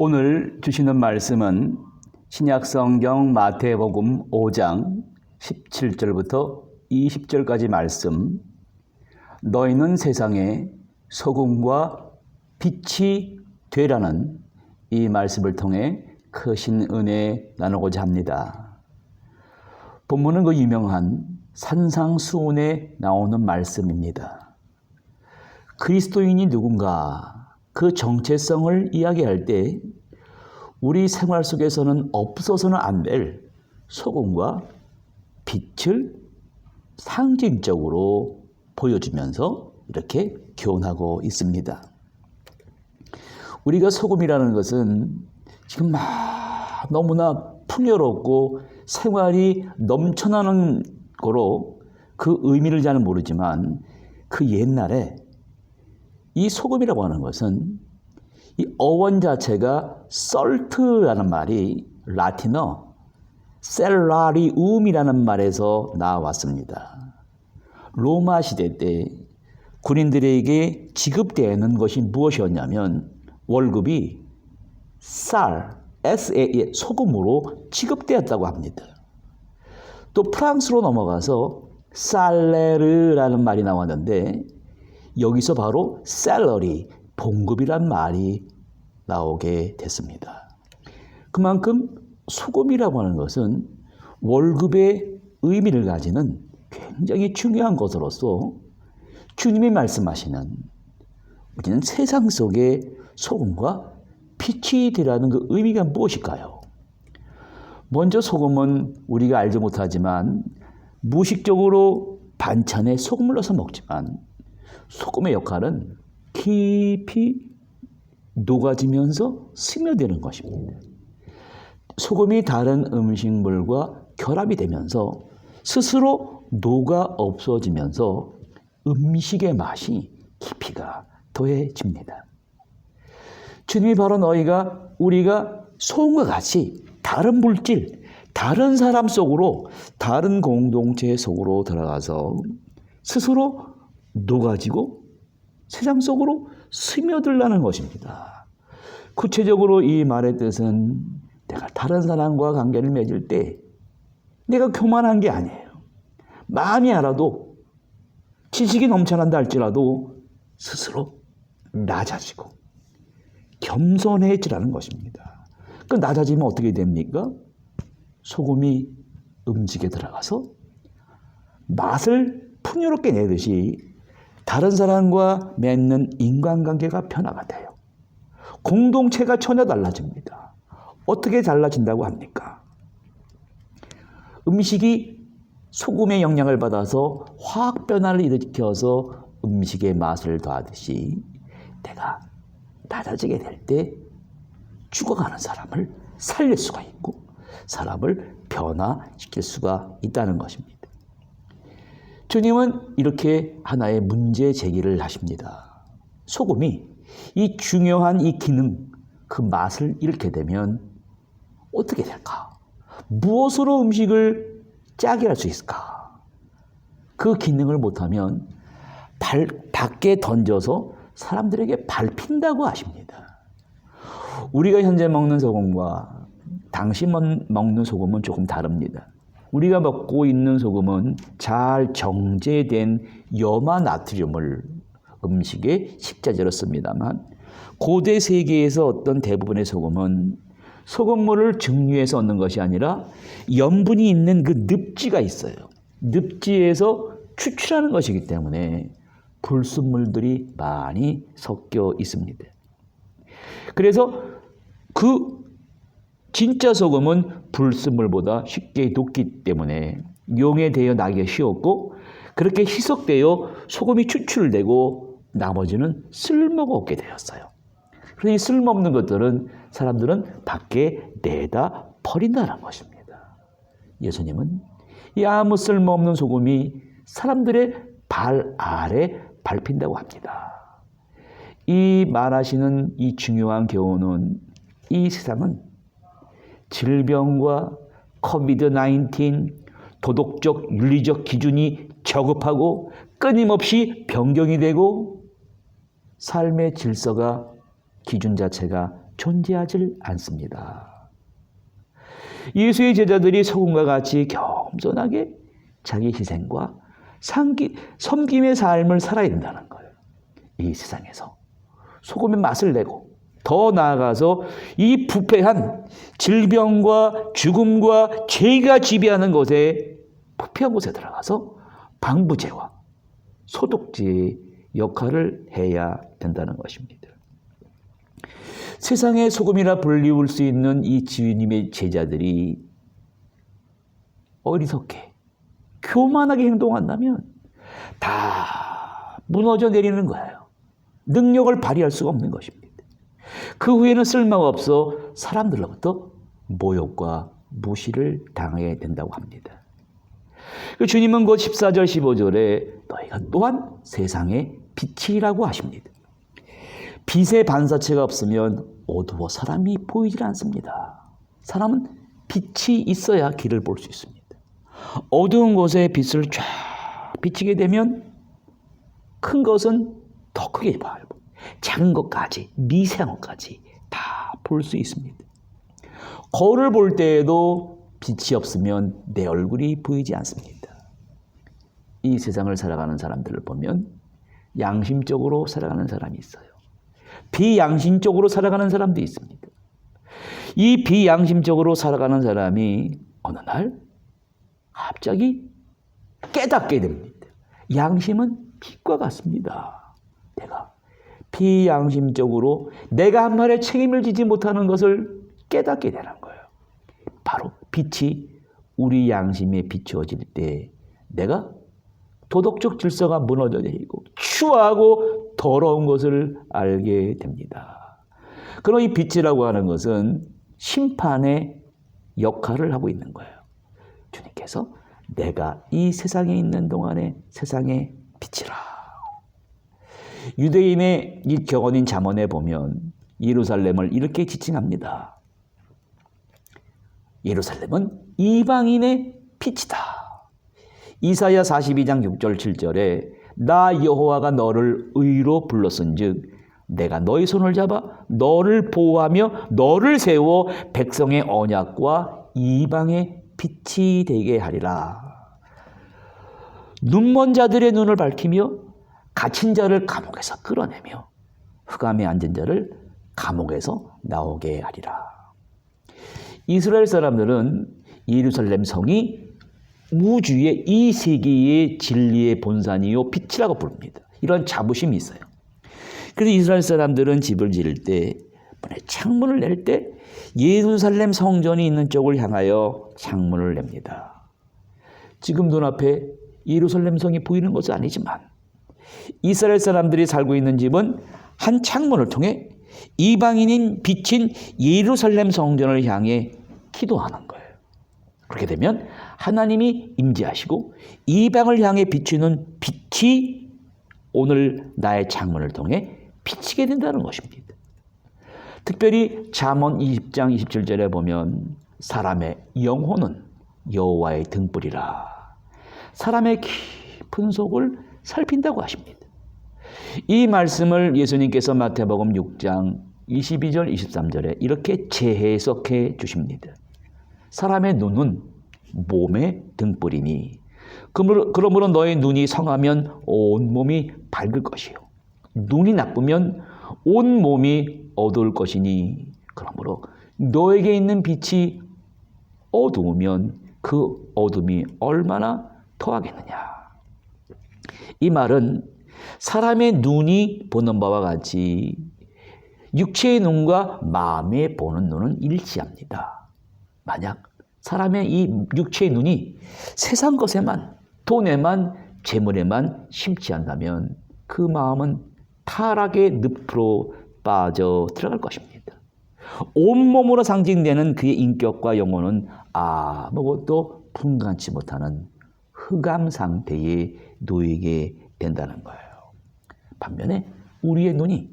오늘 주시는 말씀은 신약성경 마태복음 5장 17절부터 20절까지 말씀. 너희는 세상의 소금과 빛이 되라는 이 말씀을 통해 크신 은혜 나누고자 합니다. 본문은 그 유명한 산상수훈에 나오는 말씀입니다. 그리스도인이 누군가 그 정체성을 이야기할 때 우리 생활 속에서는 없어서는 안 될 소금과 빛을 상징적으로 보여주면서 이렇게 교훈하고 있습니다. 우리가 소금이라는 것은 지금 막 너무나 풍요롭고 생활이 넘쳐나는 거로 그 의미를 잘 모르지만 그 옛날에 이 소금이라고 하는 것은 이 어원 자체가 salt라는 말이 라틴어 셀라리움이라는 말에서 나왔습니다. 로마 시대 때 군인들에게 지급되는 것이 무엇이었냐면 월급이 쌀, SAE, 소금으로 지급되었다고 합니다. 또 프랑스로 넘어가서 살레르라는 말이 나왔는데 여기서 바로 샐러리, 봉급이란 말이 나오게 됐습니다. 그만큼 소금이라고 하는 것은 월급의 의미를 가지는 굉장히 중요한 것으로서 주님이 말씀하시는 우리는 세상 속에 소금과 빛이 되라는 그 의미가 무엇일까요? 먼저 소금은 우리가 알지 못하지만 무의식적으로 반찬에 소금을 넣어서 먹지만 소금의 역할은 깊이 녹아지면서 스며드는 것입니다. 소금이 다른 음식물과 결합이 되면서 스스로 녹아 없어지면서 음식의 맛이 깊이가 더해집니다. 주님이 바로 우리가 소금과 같이 다른 물질, 다른 사람 속으로, 다른 공동체 속으로 들어가서 스스로 녹아지고 세상 속으로 스며들라는 것입니다. 구체적으로 이 말의 뜻은 내가 다른 사람과 관계를 맺을 때 내가 교만한 게 아니에요. 마음이 알아도 지식이 넘쳐난다 할지라도 스스로 낮아지고 겸손해지라는 것입니다. 그 낮아지면 어떻게 됩니까? 소금이 음식에 들어가서 맛을 풍요롭게 내듯이 다른 사람과 맺는 인간관계가 변화가 돼요. 공동체가 전혀 달라집니다. 어떻게 달라진다고 합니까? 음식이 소금의 영향을 받아서 화학 변화를 일으켜서 음식의 맛을 더하듯이 내가 낮아지게 될 때 죽어가는 사람을 살릴 수가 있고 사람을 변화시킬 수가 있다는 것입니다. 주님은 이렇게 하나의 문제 제기를 하십니다. 소금이 이 중요한 이 기능, 그 맛을 잃게 되면 어떻게 될까? 무엇으로 음식을 짜게 할 수 있을까? 그 기능을 못하면 밖에 던져서 사람들에게 밟힌다고 하십니다. 우리가 현재 먹는 소금과 당시 먹는 소금은 조금 다릅니다. 우리가 먹고 있는 소금은 잘 정제된 염화 나트륨을 음식에 식자재로 씁니다만 고대 세계에서 어떤 대부분의 소금은 소금물을 증류해서 얻는 것이 아니라 염분이 있는 그 늪지가 있어요. 늪지에서 추출하는 것이기 때문에 불순물들이 많이 섞여 있습니다. 그래서 그 진짜 소금은 불순물보다 쉽게 녹기 때문에 용해되어 나기가 쉬웠고 그렇게 희석되어 소금이 추출되고 나머지는 쓸모가 없게 되었어요. 그러니 쓸모없는 것들은 사람들은 밖에 내다 버린다는 것입니다. 예수님은 이 아무 쓸모없는 소금이 사람들의 발 아래 밟힌다고 합니다. 이 말하시는 이 중요한 교훈은 이 세상은 질병과 코비드-19, 도덕적, 윤리적 기준이 저급하고 끊임없이 변경이 되고 삶의 질서가 기준 자체가 존재하지 않습니다. 예수의 제자들이 소금과 같이 겸손하게 자기 희생과 섬김의 삶을 살아야 된다는 거예요. 이 세상에서 소금의 맛을 내고 더 나아가서 이 부패한 질병과 죽음과 죄가 지배하는 곳에 부패한 곳에 들어가서 방부제와 소독제의 역할을 해야 된다는 것입니다. 세상의 소금이라 불리울 수 있는 이 주님의 제자들이 어리석게 교만하게 행동한다면 다 무너져 내리는 거예요. 능력을 발휘할 수가 없는 것입니다. 그 후에는 쓸모가 없어 사람들로부터 모욕과 무시를 당하게 된다고 합니다. 주님은 곧 14절 15절에 너희가 또한 세상의 빛이라고 하십니다. 빛의 반사체가 없으면 어두워 사람이 보이질 않습니다. 사람은 빛이 있어야 길을 볼 수 있습니다. 어두운 곳에 빛을 쫙 비치게 되면 큰 것은 더 크게 봐요. 작은 것까지, 미세한 것까지 다 볼 수 있습니다. 거울을 볼 때에도 빛이 없으면 내 얼굴이 보이지 않습니다. 이 세상을 살아가는 사람들을 보면 양심적으로 살아가는 사람이 있어요. 비양심적으로 살아가는 사람도 있습니다. 이 비양심적으로 살아가는 사람이 어느 날 갑자기 깨닫게 됩니다. 양심은 빛과 같습니다. 내가 비양심적으로 내가 한 말에 책임을 지지 못하는 것을 깨닫게 되는 거예요. 바로 빛이 우리 양심에 비추어질 때 내가 도덕적 질서가 무너져 내리고 추하고 더러운 것을 알게 됩니다. 그럼 이 빛이라고 하는 것은 심판의 역할을 하고 있는 거예요. 주님께서 내가 이 세상에 있는 동안에 세상의 빛이라. 유대인의 이 격언인 잠언에 보면 예루살렘을 이렇게 지칭합니다. 예루살렘은 이방인의 빛이다. 이사야 42장 6절 7절에 나 여호와가 너를 의로 불렀은즉 내가 너의 손을 잡아 너를 보호하며 너를 세워 백성의 언약과 이방의 빛이 되게 하리라. 눈먼 자들의 눈을 밝히며 갇힌 자를 감옥에서 끌어내며 흑암에 앉은 자를 감옥에서 나오게 하리라. 이스라엘 사람들은 예루살렘 성이 우주의 이 세계의 진리의 본산이요 빛이라고 부릅니다. 이런 자부심이 있어요. 그래서 이스라엘 사람들은 집을 지을 때 창문을 낼 때 예루살렘 성전이 있는 쪽을 향하여 창문을 냅니다. 지금 눈앞에 예루살렘 성이 보이는 것은 아니지만 이스라엘 사람들이 살고 있는 집은 한 창문을 통해 이방인인 빛인 예루살렘 성전을 향해 기도하는 거예요. 그렇게 되면 하나님이 임재하시고 이방을 향해 비추는 빛이 오늘 나의 창문을 통해 비치게 된다는 것입니다. 특별히 잠언 20장 27절에 보면 사람의 영혼은 여호와의 등불이라. 사람의 깊은 속을 살핀다고 하십니다. 이 말씀을 예수님께서 마태복음 6장 22절 23절에 이렇게 재해석해 주십니다. 사람의 눈은 몸의 등불이니 그러므로 너의 눈이 성하면 온 몸이 밝을 것이요 눈이 나쁘면 온 몸이 어두울 것이니 그러므로 너에게 있는 빛이 어두우면 그 어둠이 얼마나 더하겠느냐. 이 말은 사람의 눈이 보는 바와 같이 육체의 눈과 마음의 보는 눈은 일치합니다. 만약 사람의 이 육체의 눈이 세상 것에만, 돈에만, 재물에만 심취한다면 그 마음은 타락의 늪으로 빠져 들어갈 것입니다. 온몸으로 상징되는 그의 인격과 영혼은 아무것도 분간치 못하는 흑암 상태에 놓이게 된다는 거예요. 반면에 우리의 눈이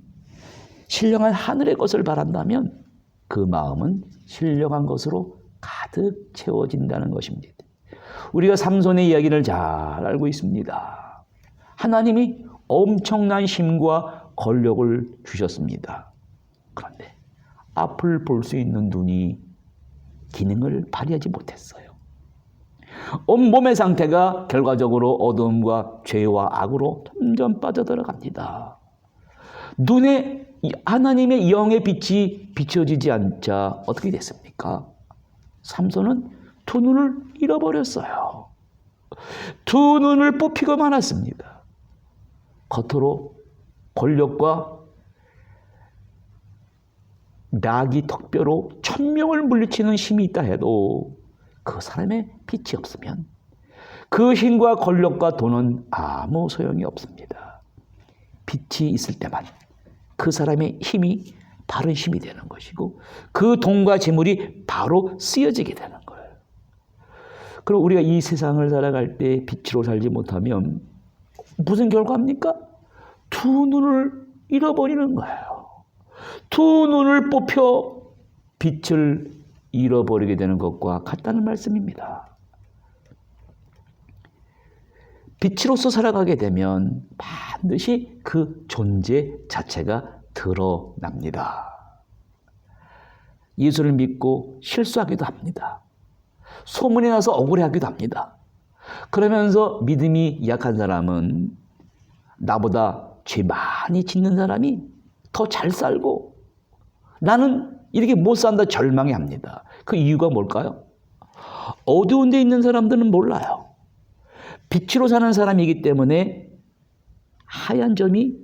신령한 하늘의 것을 바란다면 그 마음은 신령한 것으로 가득 채워진다는 것입니다. 우리가 삼손의 이야기를 잘 알고 있습니다. 하나님이 엄청난 힘과 권력을 주셨습니다. 그런데 앞을 볼 수 있는 눈이 기능을 발휘하지 못했어요. 온몸의 상태가 결과적으로 어둠과 죄와 악으로 점점 빠져들어갑니다. 눈에 하나님의 영의 빛이 비춰지지 않자 어떻게 됐습니까? 삼손은 두 눈을 잃어버렸어요. 두 눈을 뽑히고 말았습니다. 겉으로 권력과 나귀 턱뼈로 1000명을 물리치는 힘이 있다 해도 그 사람의 빛이 없으면 그 힘과 권력과 돈은 아무 소용이 없습니다. 빛이 있을 때만 그 사람의 힘이 바른 힘이 되는 것이고 그 돈과 재물이 바로 쓰여지게 되는 거예요. 그럼 우리가 이 세상을 살아갈 때 빛으로 살지 못하면 무슨 결과입니까? 두 눈을 잃어버리는 거예요. 두 눈을 뽑혀 빛을 잃어버리게 되는 것과 같다는 말씀입니다. 빛으로서 살아가게 되면 반드시 그 존재 자체가 드러납니다. 예수를 믿고 실수하기도 합니다. 소문이 나서 억울해하기도 합니다. 그러면서 믿음이 약한 사람은 나보다 죄 많이 짓는 사람이 더 잘 살고 나는 이렇게 못 산다 절망해합니다. 그 이유가 뭘까요? 어두운 데 있는 사람들은 몰라요. 빛으로 사는 사람이기 때문에 하얀 점이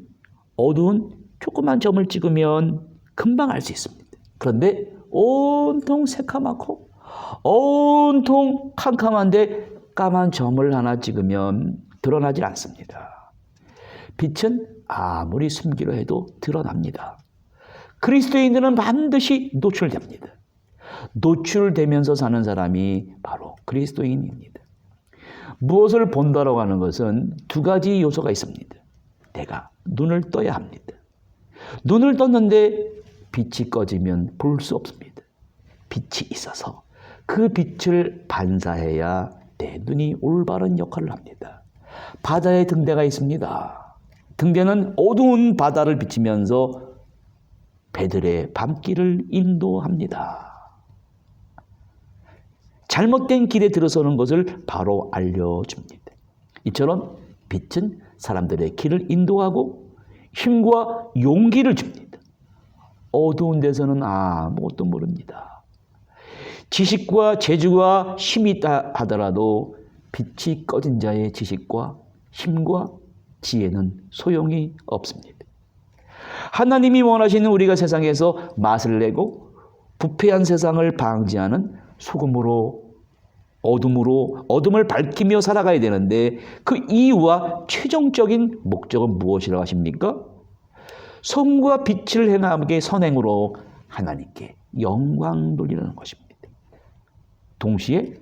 어두운 조그만 점을 찍으면 금방 알 수 있습니다. 그런데 온통 새카맣고 온통 캄캄한데 까만 점을 하나 찍으면 드러나질 않습니다. 빛은 아무리 숨기려 해도 드러납니다. 그리스도인들은 반드시 노출됩니다. 노출되면서 사는 사람이 바로 그리스도인입니다. 무엇을 본다라고 하는 것은 두 가지 요소가 있습니다. 내가 눈을 떠야 합니다. 눈을 떴는데 빛이 꺼지면 볼 수 없습니다. 빛이 있어서 그 빛을 반사해야 내 눈이 올바른 역할을 합니다. 바다에 등대가 있습니다. 등대는 어두운 바다를 비치면서 배들의 밤길을 인도합니다. 잘못된 길에 들어서는 것을 바로 알려줍니다. 이처럼 빛은 사람들의 길을 인도하고 힘과 용기를 줍니다. 어두운 데서는 아무것도 모릅니다. 지식과 재주와 힘이 있다 하더라도 빛이 꺼진 자의 지식과 힘과 지혜는 소용이 없습니다. 하나님이 원하시는 우리가 세상에서 맛을 내고 부패한 세상을 방지하는 소금으로 어둠을 밝히며 살아가야 되는데 그 이유와 최종적인 목적은 무엇이라고 하십니까? 성과 빛을 행하게 선행으로 하나님께 영광 돌리는 것입니다. 동시에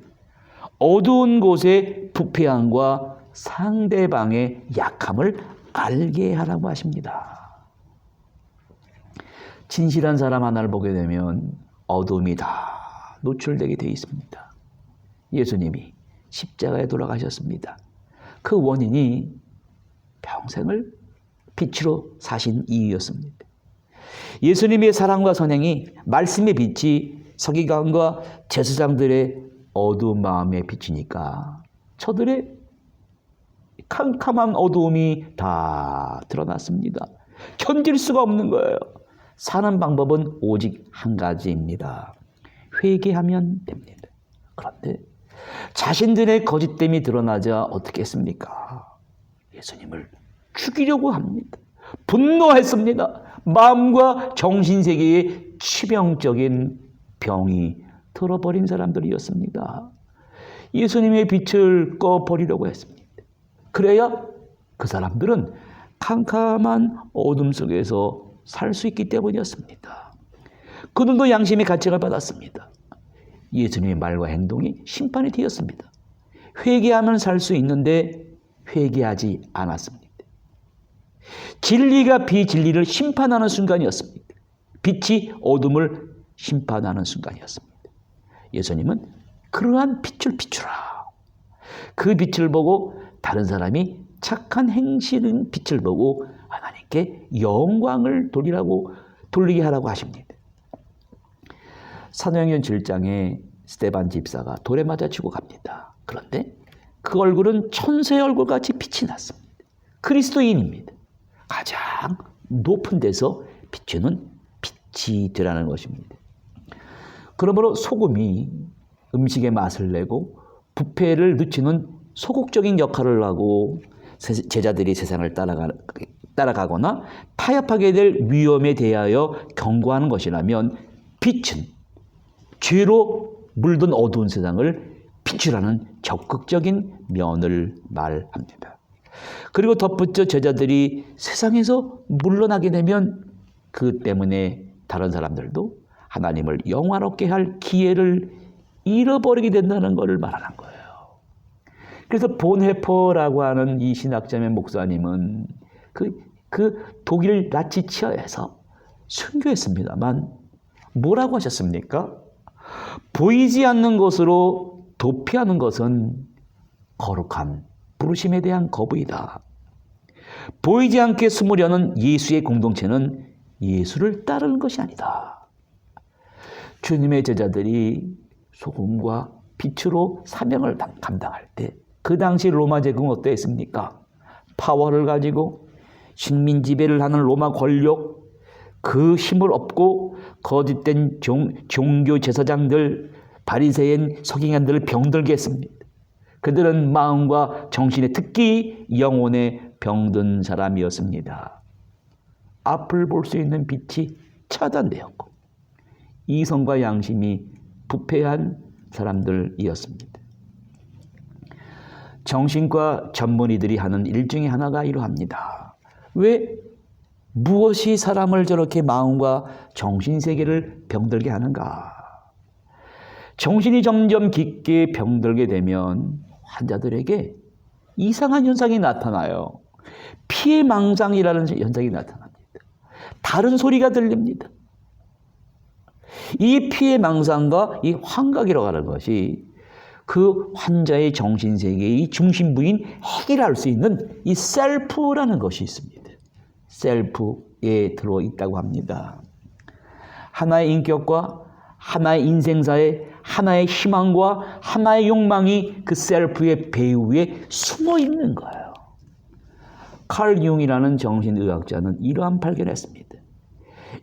어두운 곳의 부패함과 상대방의 약함을 알게 하라고 하십니다. 진실한 사람 하나를 보게 되면 어둠이 다 노출되게 되어 있습니다. 예수님이 십자가에 돌아가셨습니다. 그 원인이 평생을 빛으로 사신 이유였습니다. 예수님의 사랑과 선행이 말씀의 빛이 서기관과 제사장들의 어두운 마음에 비치니까 저들의 캄캄한 어두움이 다 드러났습니다. 견딜 수가 없는 거예요. 사는 방법은 오직 한 가지입니다. 회개하면 됩니다. 그런데 자신들의 거짓됨이 드러나자 어떻게 했습니까? 예수님을 죽이려고 합니다. 분노했습니다. 마음과 정신세계에 치명적인 병이 들어버린 사람들이었습니다. 예수님의 빛을 꺼버리려고 했습니다. 그래야 그 사람들은 캄캄한 어둠 속에서 살 수 있기 때문이었습니다. 그들도 양심의 가책을 받았습니다. 예수님의 말과 행동이 심판이 되었습니다. 회개하면 살 수 있는데 회개하지 않았습니다. 진리가 비진리를 심판하는 순간이었습니다. 빛이 어둠을 심판하는 순간이었습니다. 예수님은 그러한 빛을 비추라. 그 빛을 보고 다른 사람이 착한 행실은 빛을 보고 하나님께 영광을 돌리게 하라고 하십니다. 사도행전 7장에 스데반 집사가 돌에 맞아 죽어갑니다. 그런데 그 얼굴은 천사의 얼굴같이 빛이 났습니다. 그리스도인입니다. 가장 높은 데서 비추는 빛이 되라는 것입니다. 그러므로 소금이 음식의 맛을 내고 부패를 늦추는 소극적인 역할을 하고 제자들이 세상을 따라가거나 타협하게 될 위험에 대하여 경고하는 것이라면 빛은 죄로 물든 어두운 세상을 비추라는 적극적인 면을 말합니다. 그리고 덧붙여 제자들이 세상에서 물러나게 되면 그 때문에 다른 사람들도 하나님을 영화롭게 할 기회를 잃어버리게 된다는 것을 말하는 거예요. 그래서 본헤퍼라고 하는 이 신학자의 목사님은 그 독일 나치 치하에서 순교했습니다만 뭐라고 하셨습니까? 보이지 않는 것으로 도피하는 것은 거룩한 부르심에 대한 거부이다. 보이지 않게 숨으려는 예수의 공동체는 예수를 따르는 것이 아니다. 주님의 제자들이 소금과 빛으로 사명을 감당할 때 그 당시 로마 제국은 어땠습니까? 파워를 가지고 식민 지배를 하는 로마 권력, 그 힘을 얻고 거짓된 종교 제사장들, 바리새인, 서기관들을 병들게 했습니다. 그들은 마음과 정신에 특히 영혼에 병든 사람이었습니다. 앞을 볼 수 있는 빛이 차단되었고 이성과 양심이 부패한 사람들이었습니다. 정신과 전문의들이 하는 일 중에 하나가 이러합니다. 왜 무엇이 사람을 저렇게 마음과 정신세계를 병들게 하는가? 정신이 점점 깊게 병들게 되면 환자들에게 이상한 현상이 나타나요. 피해망상이라는 현상이 나타납니다. 다른 소리가 들립니다. 이 피해망상과 이 환각이라고 하는 것이 그 환자의 정신세계의 중심부인 해결할 수 있는 이 셀프라는 것이 있습니다. 셀프에 들어있다고 합니다. 하나의 인격과 하나의 인생사에 하나의 희망과 하나의 욕망이 그 셀프의 배후에 숨어 있는 거예요. 칼 융이라는 정신의학자는 이러한 발견을 했습니다.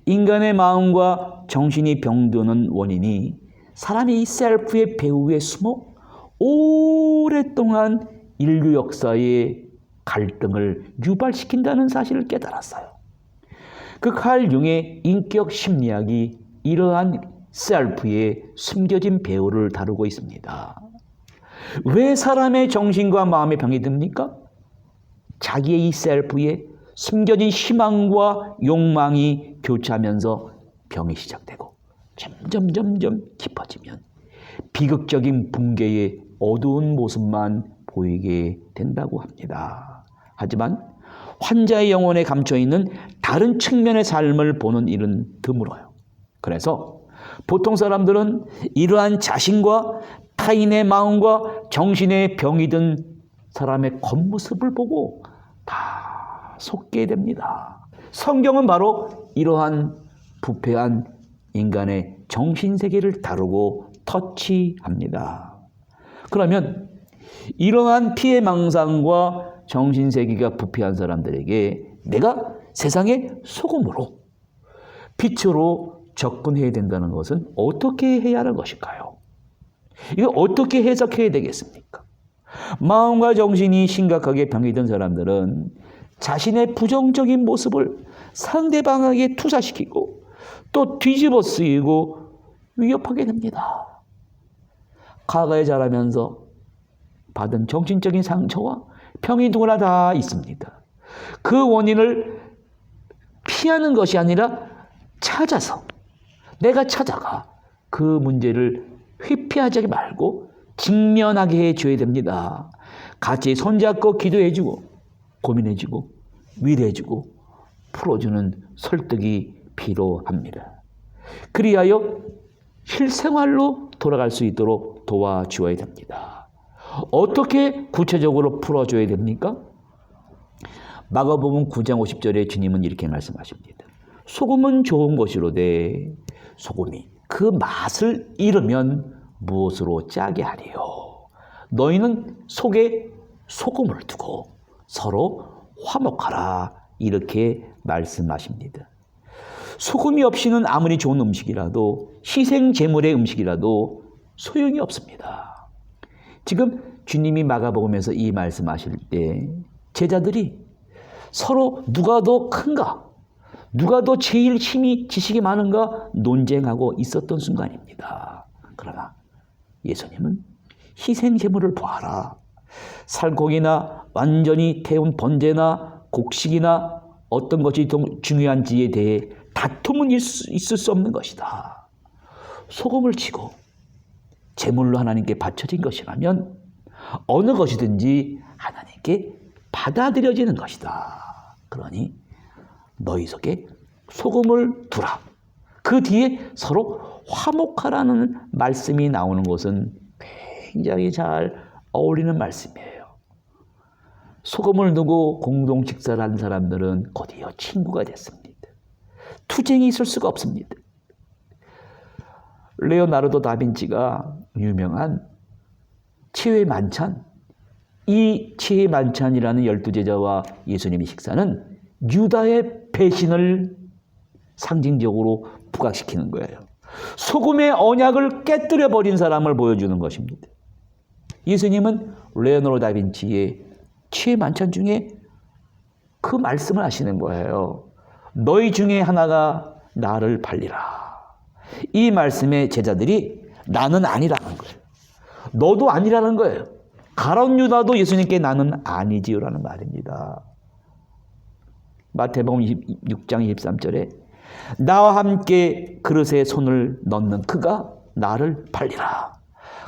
인간의 마음과 정신이 병드는 원인이 사람이 이 셀프의 배후에 숨어 오랫동안 인류 역사의 갈등을 유발시킨다는 사실을 깨달았어요. 그 칼 융의 인격 심리학이 이러한 셀프의 숨겨진 배후를 다루고 있습니다. 왜 사람의 정신과 마음의 병이 듭니까? 자기의 이 셀프에 숨겨진 희망과 욕망이 교차하면서 병이 시작되고 점점 깊어지면 비극적인 붕괴의 어두운 모습만 보이게 된다고 합니다. 하지만 환자의 영혼에 감춰있는 다른 측면의 삶을 보는 일은 드물어요. 그래서 보통 사람들은 이러한 자신과 타인의 마음과 정신의 병이 든 사람의 겉모습을 보고 다 속게 됩니다. 성경은 바로 이러한 부패한 인간의 정신세계를 다루고 터치합니다. 그러면 이러한 피해망상과 정신세계가 부패한 사람들에게 내가 세상의 소금으로 빛으로 접근해야 된다는 것은 어떻게 해야 하는 것일까요? 이거 어떻게 해석해야 되겠습니까? 마음과 정신이 심각하게 병이 든 사람들은 자신의 부정적인 모습을 상대방에게 투사시키고 또 뒤집어 쓰이고 위협하게 됩니다. 과거에 자라면서 받은 정신적인 상처와 병이 누구나 다 있습니다. 그 원인을 피하는 것이 아니라 내가 찾아가 그 문제를 회피하지 말고 직면하게 해줘야 됩니다. 같이 손잡고 기도해주고 고민해주고 위로해주고 풀어주는 설득이 필요합니다. 그리하여 실생활로 돌아갈 수 있도록 도와주어야 됩니다. 어떻게 구체적으로 풀어줘야 됩니까? 마가복음 9장 50절에 주님은 이렇게 말씀하십니다. 소금은 좋은 것이로되 소금이 그 맛을 잃으면 무엇으로 짜게 하리요? 너희는 속에 소금을 두고 서로 화목하라. 이렇게 말씀하십니다. 소금이 없이는 아무리 좋은 음식이라도 희생 제물의 음식이라도 소용이 없습니다. 지금 주님이 마가복음에서 이 말씀하실 때 제자들이 서로 누가 더 큰가, 누가 더 제일 힘이 지식이 많은가 논쟁하고 있었던 순간입니다. 그러나 예수님은 희생 제물을 보아라. 살코기나 완전히 태운 번제나 곡식이나 어떤 것이 더 중요한지에 대해 다툼은 있을 수 없는 것이다. 소금을 치고 제물로 하나님께 바쳐진 것이라면 어느 것이든지 하나님께 받아들여지는 것이다. 그러니 너희 속에 소금을 두라. 그 뒤에 서로 화목하라는 말씀이 나오는 것은 굉장히 잘 어울리는 말씀이에요. 소금을 두고 공동 식사를 한 사람들은 곧이어 친구가 됐습니다. 투쟁이 있을 수가 없습니다. 레오나르도 다빈치가 유명한 치외 만찬, 이 치외 만찬이라는 12제자와 예수님의 식사는 유다의 배신을 상징적으로 부각시키는 거예요. 소금의 언약을 깨뜨려 버린 사람을 보여주는 것입니다. 예수님은 레오나르도 다빈치의 치외 만찬 중에 그 말씀을 하시는 거예요. 너희 중에 하나가 나를 팔리라. 이 말씀에 제자들이 나는 아니라는 거예요. 너도 아니라는 거예요. 가룟 유다도 예수님께 나는 아니지요라는 말입니다. 마태복음 6장 23절에 나와 함께 그릇에 손을 넣는 그가 나를 팔리라.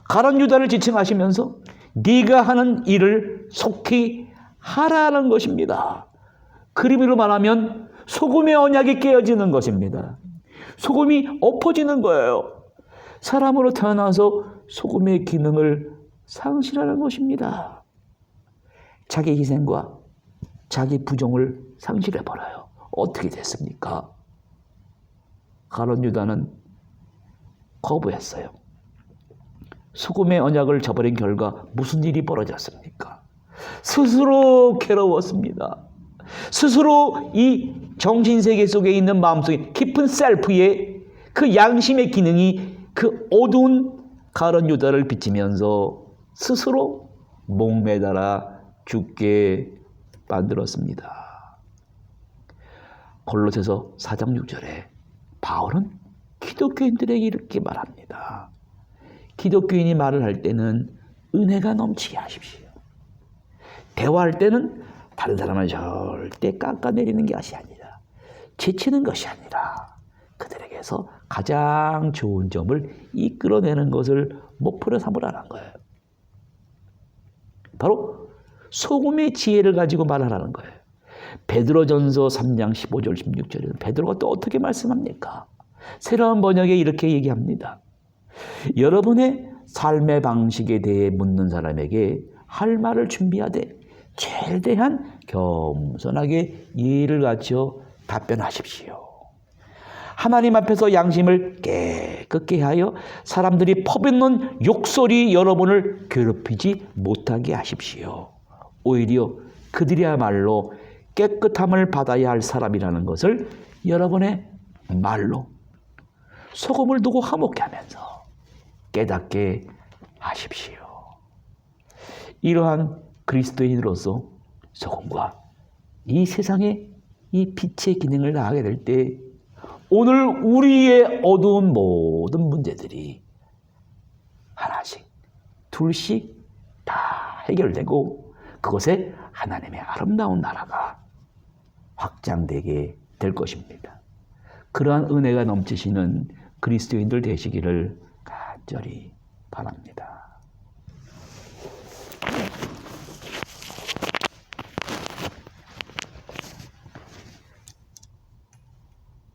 가룟 유다를 지칭하시면서 네가 하는 일을 속히 하라는 것입니다. 그림으로 말하면 소금의 언약이 깨어지는 것입니다. 소금이 엎어지는 거예요. 사람으로 태어나서 소금의 기능을 상실하는 것입니다. 자기 희생과 자기 부정을 상실해버려요. 어떻게 됐습니까? 가룟 유다는 거부했어요. 소금의 언약을 저버린 결과 무슨 일이 벌어졌습니까? 스스로 괴로웠습니다. 스스로 이 정신세계 속에 있는 마음속에 깊은 셀프의 그 양심의 기능이 그 어두운 가룟 유다를 비치면서 스스로 목매달아 죽게 만들었습니다. 골로새서 4장 6절에 바울은 기독교인들에게 이렇게 말합니다. 기독교인이 말을 할 때는 은혜가 넘치게 하십시오. 대화할 때는 다른 사람을 절대 깎아내리는 것이 아니라 지치는 것이 아니라 그들에게서 가장 좋은 점을 이끌어내는 것을 목표로 삼으라는 거예요. 바로 소금의 지혜를 가지고 말하라는 거예요. 베드로전서 3장 15절 16절에는 베드로가 또 어떻게 말씀합니까? 새로운 번역에 이렇게 얘기합니다. 여러분의 삶의 방식에 대해 묻는 사람에게 할 말을 준비하되 최대한 겸손하게 예의를 갖춰 답변하십시오. 하나님 앞에서 양심을 깨끗게 하여 사람들이 퍼붓는 욕설이 여러분을 괴롭히지 못하게 하십시오. 오히려 그들이야말로 깨끗함을 받아야 할 사람이라는 것을 여러분의 말로 소금을 두고 화목케 하면서 깨닫게 하십시오. 이러한 그리스도인으로서 소금과 이 세상의 이 빛의 기능을 다하게 될 때 오늘 우리의 어두운 모든 문제들이 하나씩 둘씩 다 해결되고 그곳에 하나님의 아름다운 나라가 확장되게 될 것입니다. 그러한 은혜가 넘치시는 그리스도인들 되시기를 간절히 바랍니다.